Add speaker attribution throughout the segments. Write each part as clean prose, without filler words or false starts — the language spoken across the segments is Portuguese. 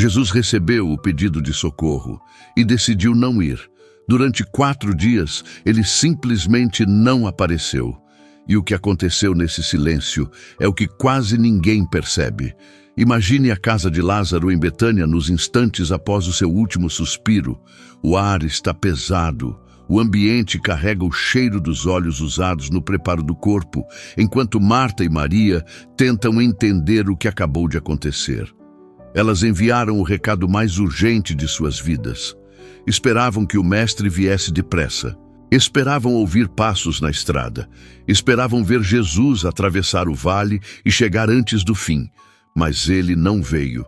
Speaker 1: Jesus recebeu o pedido de socorro e decidiu não ir. Durante 4 dias, ele simplesmente não apareceu. E o que aconteceu nesse silêncio é o que quase ninguém percebe. Imagine a casa de Lázaro em Betânia nos instantes após o seu último suspiro. O ar está pesado. O ambiente carrega o cheiro dos óleos usados no preparo do corpo, enquanto Marta e Maria tentam entender o que acabou de acontecer. Elas enviaram o recado mais urgente de suas vidas. Esperavam que o mestre viesse depressa. Esperavam ouvir passos na estrada. Esperavam ver Jesus atravessar o vale e chegar antes do fim. Mas ele não veio.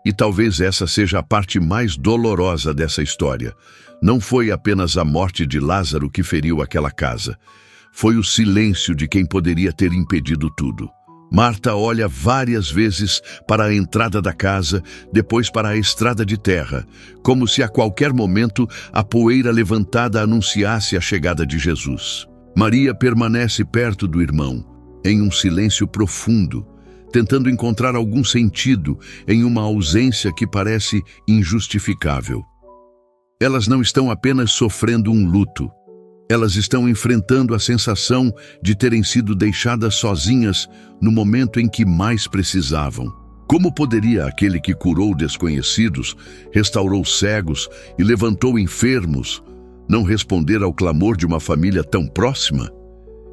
Speaker 1: E talvez essa seja a parte mais dolorosa dessa história. Não foi apenas a morte de Lázaro que feriu aquela casa. Foi o silêncio de quem poderia ter impedido tudo. Marta olha várias vezes para a entrada da casa, depois para a estrada de terra, como se a qualquer momento a poeira levantada anunciasse a chegada de Jesus. Maria permanece perto do irmão, em um silêncio profundo, tentando encontrar algum sentido em uma ausência que parece injustificável. Elas não estão apenas sofrendo um luto. Elas estão enfrentando a sensação de terem sido deixadas sozinhas no momento em que mais precisavam. Como poderia aquele que curou desconhecidos, restaurou cegos e levantou enfermos, não responder ao clamor de uma família tão próxima?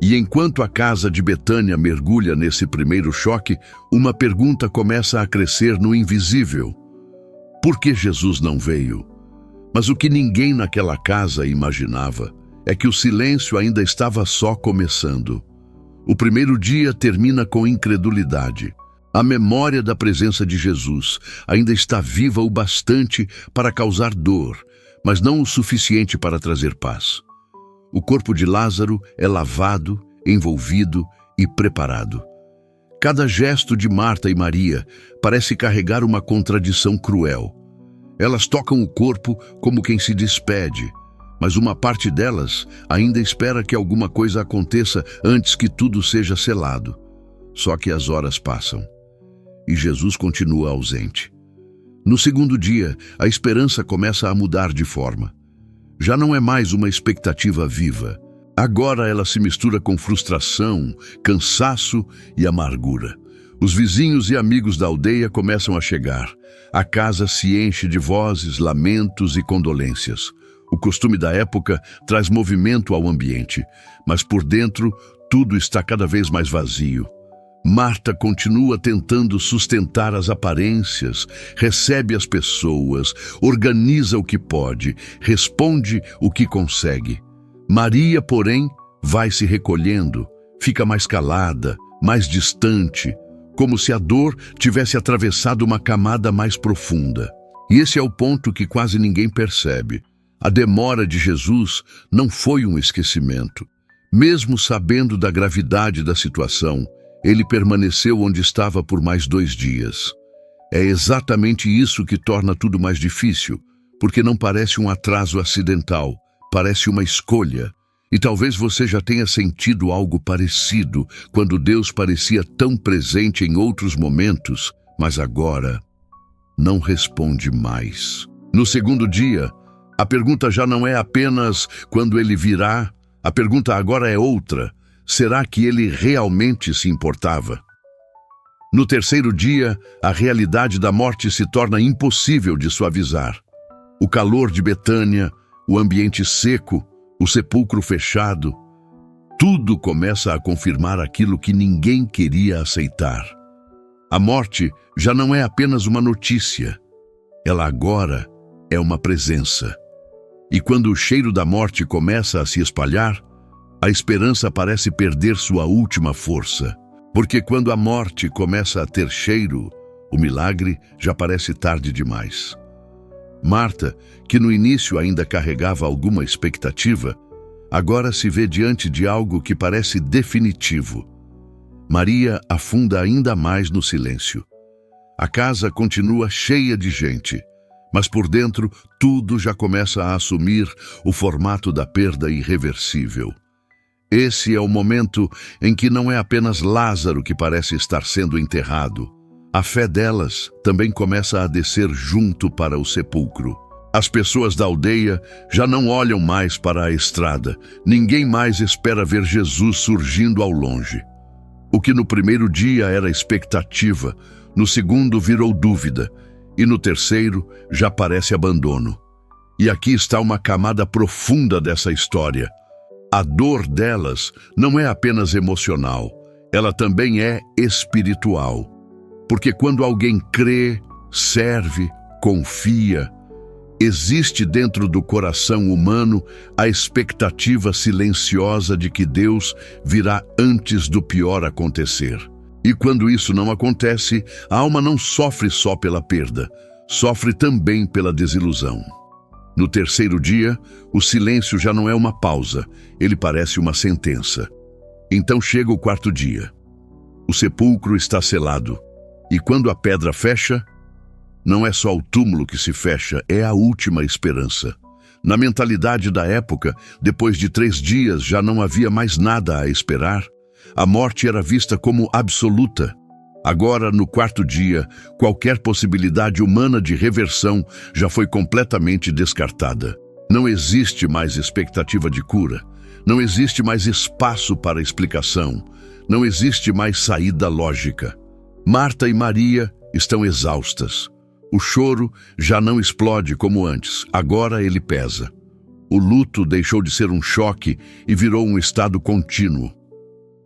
Speaker 1: E enquanto a casa de Betânia mergulha nesse primeiro choque, uma pergunta começa a crescer no invisível. Por que Jesus não veio? Mas o que ninguém naquela casa imaginava é que o silêncio ainda estava só começando. O primeiro dia termina com incredulidade. A memória da presença de Jesus ainda está viva o bastante para causar dor, mas não o suficiente para trazer paz. O corpo de Lázaro é lavado, envolvido e preparado. Cada gesto de Marta e Maria parece carregar uma contradição cruel. Elas tocam o corpo como quem se despede, mas uma parte delas ainda espera que alguma coisa aconteça antes que tudo seja selado. Só que as horas passam e Jesus continua ausente. No segundo dia, a esperança começa a mudar de forma. Já não é mais uma expectativa viva. Agora ela se mistura com frustração, cansaço e amargura. Os vizinhos e amigos da aldeia começam a chegar. A casa se enche de vozes, lamentos e condolências. O costume da época traz movimento ao ambiente, mas por dentro tudo está cada vez mais vazio. Marta continua tentando sustentar as aparências, recebe as pessoas, organiza o que pode, responde o que consegue. Maria, porém, vai se recolhendo, fica mais calada, mais distante, como se a dor tivesse atravessado uma camada mais profunda. E esse é o ponto que quase ninguém percebe. A demora de Jesus não foi um esquecimento. Mesmo sabendo da gravidade da situação, ele permaneceu onde estava por mais 2 dias. É exatamente isso que torna tudo mais difícil, porque não parece um atraso acidental, parece uma escolha. E talvez você já tenha sentido algo parecido quando Deus parecia tão presente em outros momentos, mas agora não responde mais. No segundo dia, a pergunta já não é apenas quando ele virá, a pergunta agora é outra. Será que ele realmente se importava? No terceiro dia, a realidade da morte se torna impossível de suavizar. O calor de Betânia, o ambiente seco, o sepulcro fechado, tudo começa a confirmar aquilo que ninguém queria aceitar. A morte já não é apenas uma notícia, ela agora é uma presença. E quando o cheiro da morte começa a se espalhar, a esperança parece perder sua última força. Porque quando a morte começa a ter cheiro, o milagre já parece tarde demais. Marta, que no início ainda carregava alguma expectativa, agora se vê diante de algo que parece definitivo. Maria afunda ainda mais no silêncio. A casa continua cheia de gente, mas por dentro tudo já começa a assumir o formato da perda irreversível. Esse é o momento em que não é apenas Lázaro que parece estar sendo enterrado, A fé delas também começa a descer junto para o sepulcro. As pessoas da aldeia já não olham mais para a estrada. Ninguém mais espera ver Jesus surgindo ao longe. O que no primeiro dia era expectativa, no segundo virou dúvida, e no terceiro já parece abandono. E aqui está uma camada profunda dessa história. A dor delas não é apenas emocional, ela também é espiritual. Porque quando alguém crê, serve, confia, existe dentro do coração humano a expectativa silenciosa de que Deus virá antes do pior acontecer. E quando isso não acontece, a alma não sofre só pela perda, sofre também pela desilusão. No terceiro dia, o silêncio já não é uma pausa, ele parece uma sentença. Então chega o quarto dia. O sepulcro está selado. E quando a pedra fecha, não é só o túmulo que se fecha, é a última esperança. Na mentalidade da época, depois de 3 dias já não havia mais nada a esperar. A morte era vista como absoluta. Agora, no quarto dia, qualquer possibilidade humana de reversão já foi completamente descartada. Não existe mais expectativa de cura. Não existe mais espaço para explicação. Não existe mais saída lógica. Marta e Maria estão exaustas. O choro já não explode como antes, agora ele pesa. O luto deixou de ser um choque e virou um estado contínuo.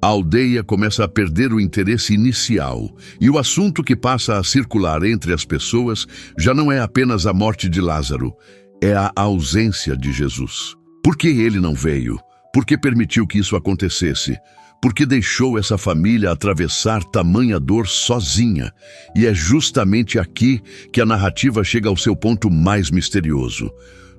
Speaker 1: A aldeia começa a perder o interesse inicial, e o assunto que passa a circular entre as pessoas já não é apenas a morte de Lázaro, é a ausência de Jesus. Por que ele não veio? Por que permitiu que isso acontecesse? Porque deixou essa família atravessar tamanha dor sozinha. E é justamente aqui que a narrativa chega ao seu ponto mais misterioso.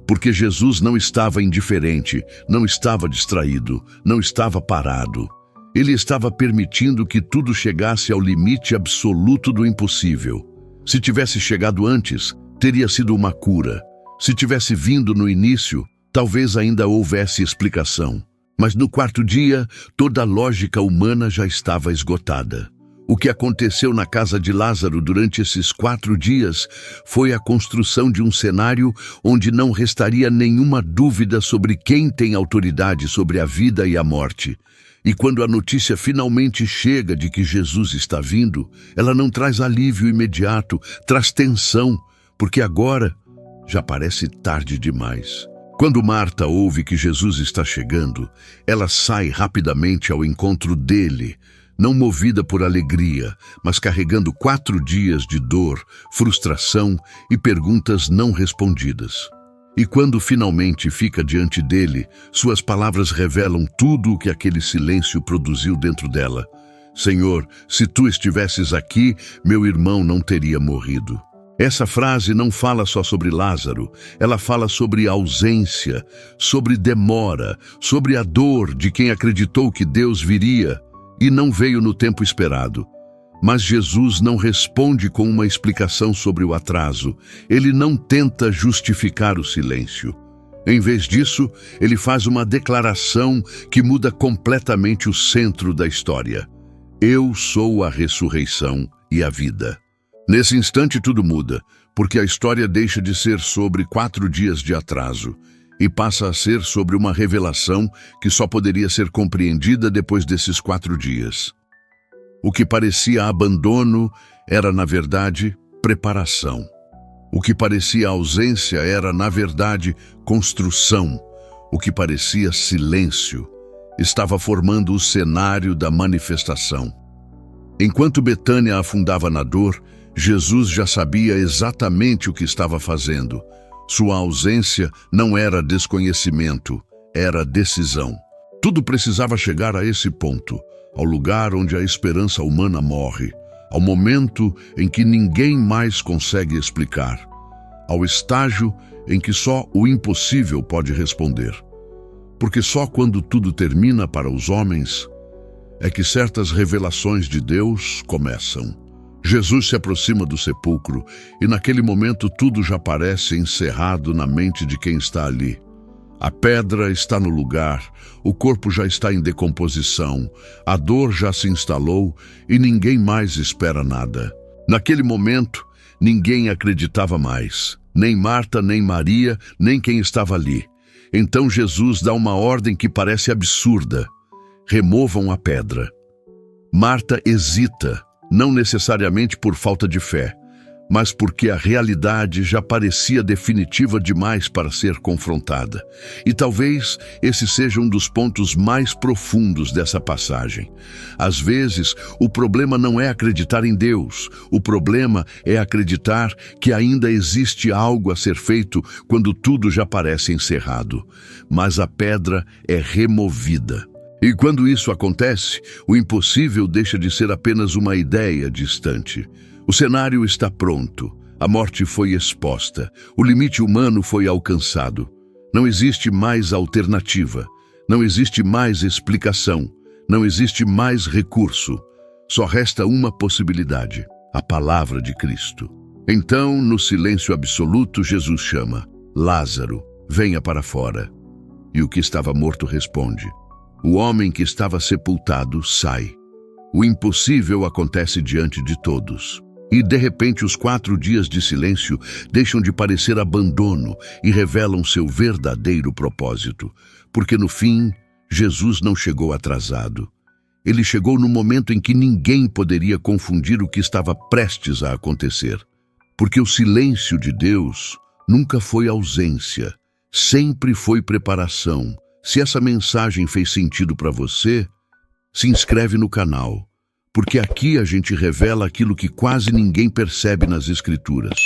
Speaker 1: Porque Jesus não estava indiferente, não estava distraído, não estava parado. Ele estava permitindo que tudo chegasse ao limite absoluto do impossível. Se tivesse chegado antes, teria sido uma cura. Se tivesse vindo no início, talvez ainda houvesse explicação. Mas no quarto dia, toda a lógica humana já estava esgotada. O que aconteceu na casa de Lázaro durante esses 4 dias foi a construção de um cenário onde não restaria nenhuma dúvida sobre quem tem autoridade sobre a vida e a morte. E quando a notícia finalmente chega de que Jesus está vindo, ela não traz alívio imediato, traz tensão, porque agora já parece tarde demais. Quando Marta ouve que Jesus está chegando, ela sai rapidamente ao encontro dele, não movida por alegria, mas carregando 4 dias de dor, frustração e perguntas não respondidas. E quando finalmente fica diante dele, suas palavras revelam tudo o que aquele silêncio produziu dentro dela. Senhor, se tu estivesses aqui, meu irmão não teria morrido. Essa frase não fala só sobre Lázaro, ela fala sobre ausência, sobre demora, sobre a dor de quem acreditou que Deus viria e não veio no tempo esperado. Mas Jesus não responde com uma explicação sobre o atraso, ele não tenta justificar o silêncio. Em vez disso, ele faz uma declaração que muda completamente o centro da história. Eu sou a ressurreição e a vida. Nesse instante tudo muda, porque a história deixa de ser sobre 4 dias de atraso e passa a ser sobre uma revelação que só poderia ser compreendida depois desses 4 dias. O que parecia abandono era, na verdade, preparação. O que parecia ausência era, na verdade, construção. O que parecia silêncio estava formando o cenário da manifestação. Enquanto Betânia afundava na dor, Jesus já sabia exatamente o que estava fazendo. Sua ausência não era desconhecimento, era decisão. Tudo precisava chegar a esse ponto, ao lugar onde a esperança humana morre, ao momento em que ninguém mais consegue explicar, ao estágio em que só o impossível pode responder. Porque só quando tudo termina para os homens é que certas revelações de Deus começam. Jesus se aproxima do sepulcro e naquele momento tudo já parece encerrado na mente de quem está ali. A pedra está no lugar, o corpo já está em decomposição, a dor já se instalou e ninguém mais espera nada. Naquele momento, ninguém acreditava mais, nem Marta, nem Maria, nem quem estava ali. Então Jesus dá uma ordem que parece absurda: removam a pedra. Marta hesita, não necessariamente por falta de fé, mas porque a realidade já parecia definitiva demais para ser confrontada. E talvez esse seja um dos pontos mais profundos dessa passagem. Às vezes, o problema não é acreditar em Deus, o problema é acreditar que ainda existe algo a ser feito quando tudo já parece encerrado. Mas a pedra é removida. E quando isso acontece, o impossível deixa de ser apenas uma ideia distante. O cenário está pronto, a morte foi exposta, o limite humano foi alcançado. Não existe mais alternativa, não existe mais explicação, não existe mais recurso. Só resta uma possibilidade: a palavra de Cristo. Então, no silêncio absoluto, Jesus chama: Lázaro, venha para fora. E o que estava morto responde. O homem que estava sepultado sai. O impossível acontece diante de todos. E, de repente, os 4 dias de silêncio deixam de parecer abandono e revelam seu verdadeiro propósito. Porque, no fim, Jesus não chegou atrasado. Ele chegou no momento em que ninguém poderia confundir o que estava prestes a acontecer. Porque o silêncio de Deus nunca foi ausência, sempre foi preparação. Se essa mensagem fez sentido para você, se inscreve no canal. Porque aqui a gente revela aquilo que quase ninguém percebe nas Escrituras.